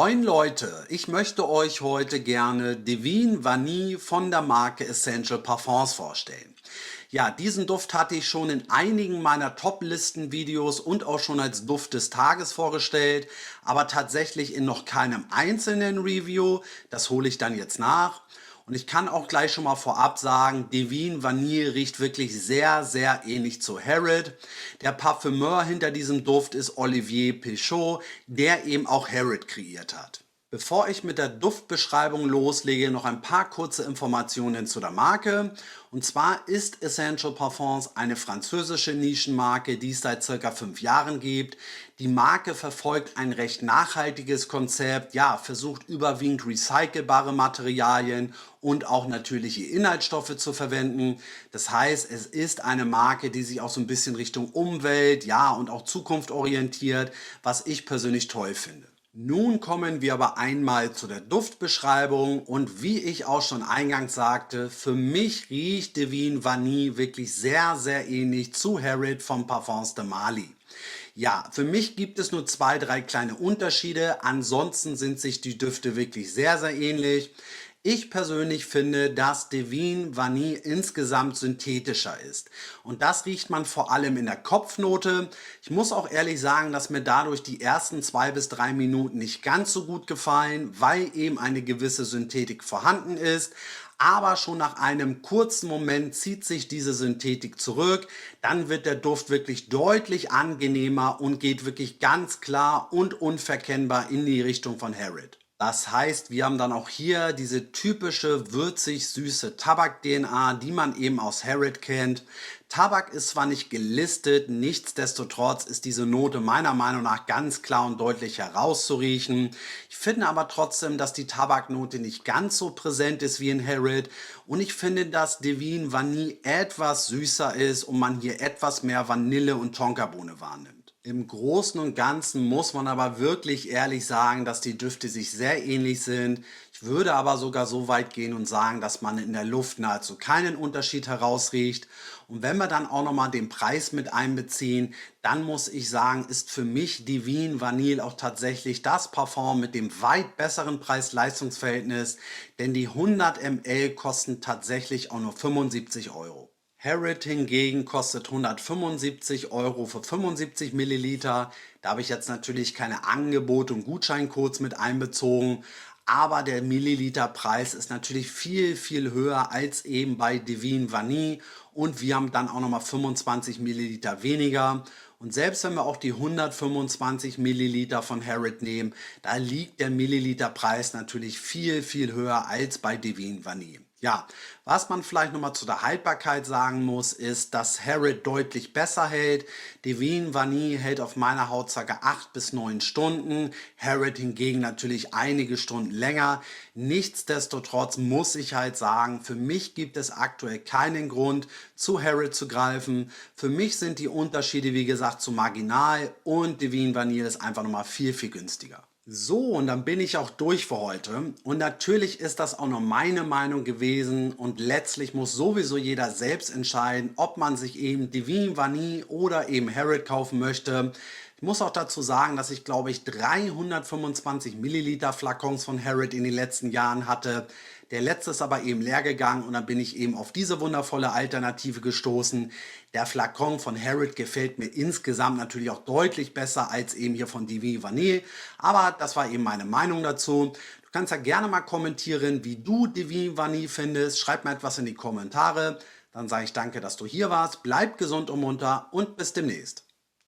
Moin Leute, ich möchte euch heute gerne Divine Vanille von der Marke Essential Parfums vorstellen. Ja, diesen Duft hatte ich schon in einigen meiner Top-Listen-Videos und auch schon als Duft des Tages vorgestellt, aber tatsächlich in noch keinem einzelnen Review. Das hole ich dann jetzt nach. Und ich kann auch gleich schon mal vorab sagen, Divine Vanille riecht wirklich sehr, sehr ähnlich zu Harrod. Der Parfümeur hinter diesem Duft ist Olivier Pichot, der eben auch Harrod kreiert hat. Bevor ich mit der Duftbeschreibung loslege, noch ein paar kurze Informationen zu der Marke. Und zwar ist Essential Parfums eine französische Nischenmarke, die es seit circa 5 Jahren gibt. Die Marke verfolgt ein recht nachhaltiges Konzept, ja, versucht überwiegend recycelbare Materialien und auch natürliche Inhaltsstoffe zu verwenden. Das heißt, es ist eine Marke, die sich auch so ein bisschen Richtung Umwelt, ja, und auch Zukunft orientiert, was ich persönlich toll finde. Nun kommen wir aber einmal zu der Duftbeschreibung und wie ich auch schon eingangs sagte, für mich riecht Divine Vanille wirklich sehr, sehr ähnlich zu Harrod vom Parfums de Marly. Ja, für mich gibt es nur zwei, drei kleine Unterschiede, ansonsten sind sich die Düfte wirklich sehr, sehr ähnlich. Ich persönlich finde, dass Divine Vanille insgesamt synthetischer ist. Und das riecht man vor allem in der Kopfnote. Ich muss auch ehrlich sagen, dass mir dadurch die ersten 2 bis 3 Minuten nicht ganz so gut gefallen, weil eben eine gewisse Synthetik vorhanden ist. Aber schon nach einem kurzen Moment zieht sich diese Synthetik zurück. Dann wird der Duft wirklich deutlich angenehmer und geht wirklich ganz klar und unverkennbar in die Richtung von Harrod. Das heißt, wir haben dann auch hier diese typische würzig-süße Tabak-DNA, die man eben aus Harrod kennt. Tabak ist zwar nicht gelistet, nichtsdestotrotz ist diese Note meiner Meinung nach ganz klar und deutlich herauszuriechen. Ich finde aber trotzdem, dass die Tabaknote nicht ganz so präsent ist wie in Harrod und ich finde, dass Divine Vanille etwas süßer ist und man hier etwas mehr Vanille und Tonkabohne wahrnimmt. Im Großen und Ganzen muss man aber wirklich ehrlich sagen, dass die Düfte sich sehr ähnlich sind. Ich würde aber sogar so weit gehen und sagen, dass man in der Luft nahezu keinen Unterschied herausriecht. Und wenn wir dann auch nochmal den Preis mit einbeziehen, dann muss ich sagen, ist für mich Divine Vanille auch tatsächlich das Parfum mit dem weit besseren Preis-Leistungs-Verhältnis, denn die 100 ml kosten tatsächlich auch nur 75 Euro. Harrod hingegen kostet 175 Euro für 75 Milliliter. Da habe ich jetzt natürlich keine Angebote und Gutscheincodes mit einbezogen. Aber der Milliliterpreis ist natürlich viel, viel höher als eben bei Divine Vanille. Und wir haben dann auch nochmal 25 Milliliter weniger. Und selbst wenn wir auch die 125 Milliliter von Harrod nehmen, da liegt der Milliliterpreis natürlich viel, viel höher als bei Divine Vanille. Ja, was man vielleicht nochmal zu der Haltbarkeit sagen muss, ist, dass Harrod deutlich besser hält. Divine Vanille hält auf meiner Haut ca. 8 bis 9 Stunden, Harrod hingegen natürlich einige Stunden länger. Nichtsdestotrotz muss ich halt sagen, für mich gibt es aktuell keinen Grund, zu Harrod zu greifen. Für mich sind die Unterschiede, wie gesagt, zu marginal und Divine Vanille ist einfach nochmal viel, viel günstiger. So, und dann bin ich auch durch für heute. Und natürlich ist das auch nur meine Meinung gewesen. Und letztlich muss sowieso jeder selbst entscheiden, ob man sich eben Divine Vanille oder eben Harrod kaufen möchte. Ich muss auch dazu sagen, dass ich glaube ich 325 Milliliter Flakons von Harrod in den letzten Jahren hatte. Der letzte ist aber eben leer gegangen und dann bin ich eben auf diese wundervolle Alternative gestoßen. Der Flakon von Harrod gefällt mir insgesamt natürlich auch deutlich besser als eben hier von Divine Vanille. Aber das war eben meine Meinung dazu. Du kannst ja gerne mal kommentieren, wie du Divine Vanille findest. Schreib mal etwas in die Kommentare. Dann sage ich danke, dass du hier warst. Bleib gesund und munter und bis demnächst.